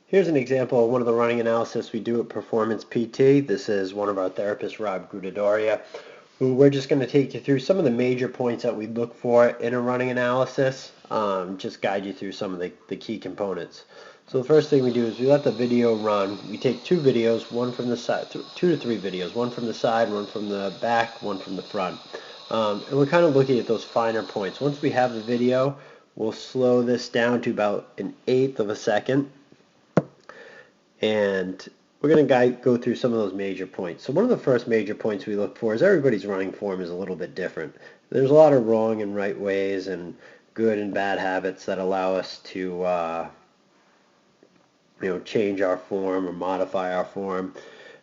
Here's an example of one of the running analysis we do at Performance PT. This is one of our therapists, Rob Grudadoria, who we're just going to take you through some of the major points that we look for in a running analysis, just guide you through some of the key components. So the first thing we do is we let the video run. We take two videos, one from the side, 2 to 3 videos, one from the side, one from the back, one from the front. And we're kind of looking at those finer points. Once we have the video, we'll slow this down to about 1/8 of a second. And we're going to go through some of those major points. So one of the first major points we look for is everybody's running form is a little bit different. There's a lot of wrong and right ways and good and bad habits that allow us to change our form or modify our form.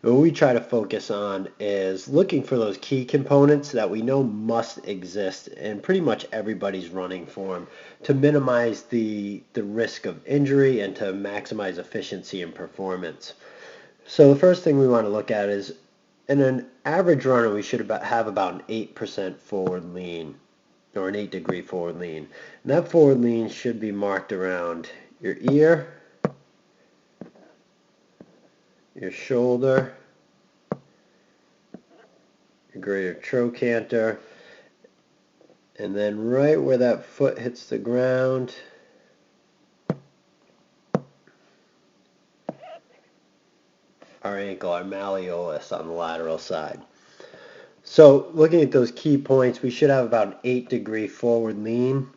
What we try to focus on is looking for those key components that we know must exist in pretty much everybody's running form to minimize the risk of injury and to maximize efficiency and performance. So the first thing we want to look at is in an average runner we should have about an 8% forward lean or an 8-degree forward lean. And that forward lean should be marked around your ear, your shoulder, your greater trochanter, and then right where that foot hits the ground, our ankle, our malleolus on the lateral side. So looking at those key points, we should have about an 8-degree forward lean.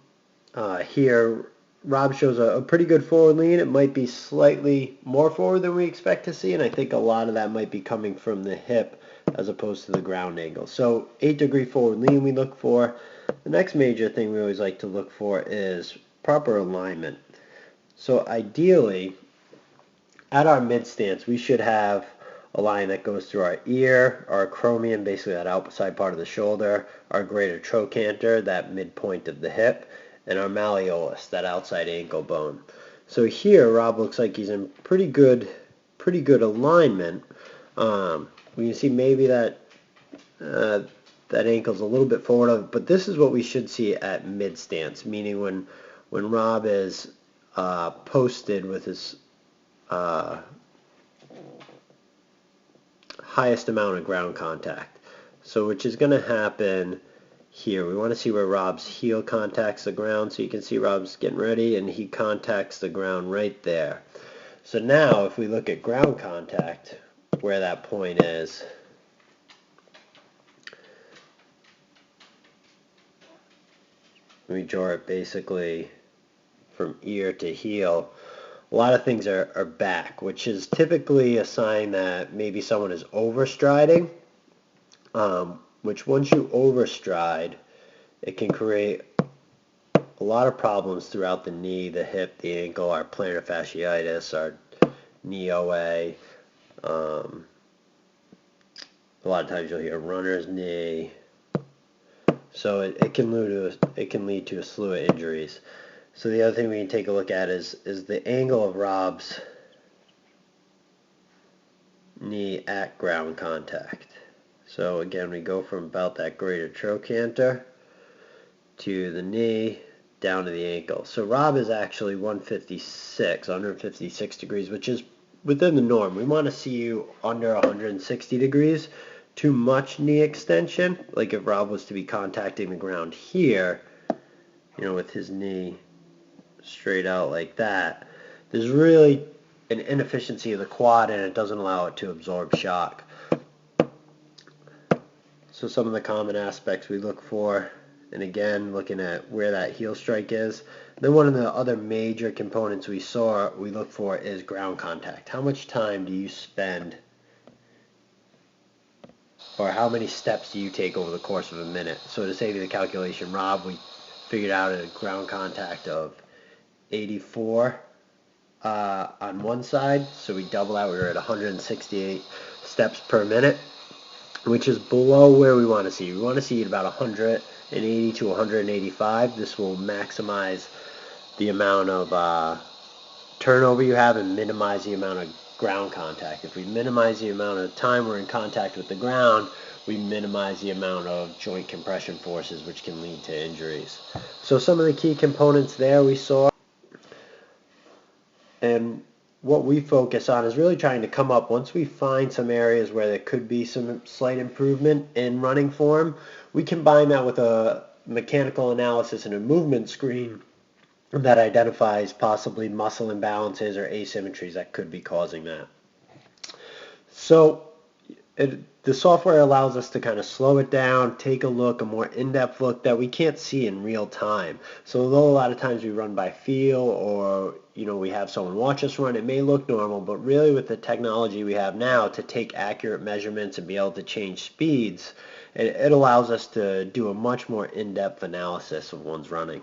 Here, Rob shows a pretty good forward lean. It might be slightly more forward than we expect to see, and I think a lot of that might be coming from the hip as opposed to the ground angle. So 8-degree forward lean we look for. The next major thing we always like to look for is proper alignment. So ideally, at our mid stance, we should have a line that goes through our ear, our acromion, basically that outside part of the shoulder, our greater trochanter, that midpoint of the hip, and our malleolus, that outside ankle bone. So here, Rob looks like he's in pretty good alignment. We can see maybe that ankle's a little bit forward, but this is what we should see at mid stance, meaning when Rob is posted with his highest amount of ground contact. So which is going to happen here. We want to see where Rob's heel contacts the ground, so you can see Rob's getting ready and he contacts the ground right there. So now if we look at ground contact, where that point is, we draw it basically from ear to heel. A lot of things are back, which is typically a sign that maybe someone is overstriding, which once you overstride, it can create a lot of problems throughout the knee, the hip, the ankle, our plantar fasciitis, our knee OA. A lot of times you'll hear runner's knee. So it can lead to a slew of injuries. So the other thing we can take a look at is the angle of Rob's knee at ground contact. So again, we go from about that greater trochanter to the knee down to the ankle. So Rob is actually 156 degrees, which is within the norm. We want to see you under 160 degrees. Too much knee extension, like if Rob was to be contacting the ground here, with his knee straight out like that, there's really an inefficiency of the quad and it doesn't allow it to absorb shock. So some of the common aspects we look for, and again looking at where that heel strike is. Then one of the other major components we look for is ground contact. How much time do you spend, or how many steps do you take over the course of a minute? So to save you the calculation, Rob, we figured out a ground contact of 84 on one side, so we double that. We were at 168 steps per minute, which is below where we want to see. We want to see it about 180 to 185. This will maximize the amount of turnover you have and minimize the amount of ground contact. If we minimize the amount of time we're in contact with the ground, we minimize the amount of joint compression forces, which can lead to injuries. So some of the key components there we saw. And what we focus on is really trying to come up, once we find some areas where there could be some slight improvement in running form, we combine that with a mechanical analysis and a movement screen that identifies possibly muscle imbalances or asymmetries that could be causing that. So the software allows us to kind of slow it down, take a look, a more in-depth look that we can't see in real time. So although a lot of times we run by feel, or we have someone watch us run, it may look normal, but really with the technology we have now to take accurate measurements and be able to change speeds, it allows us to do a much more in-depth analysis of one's running.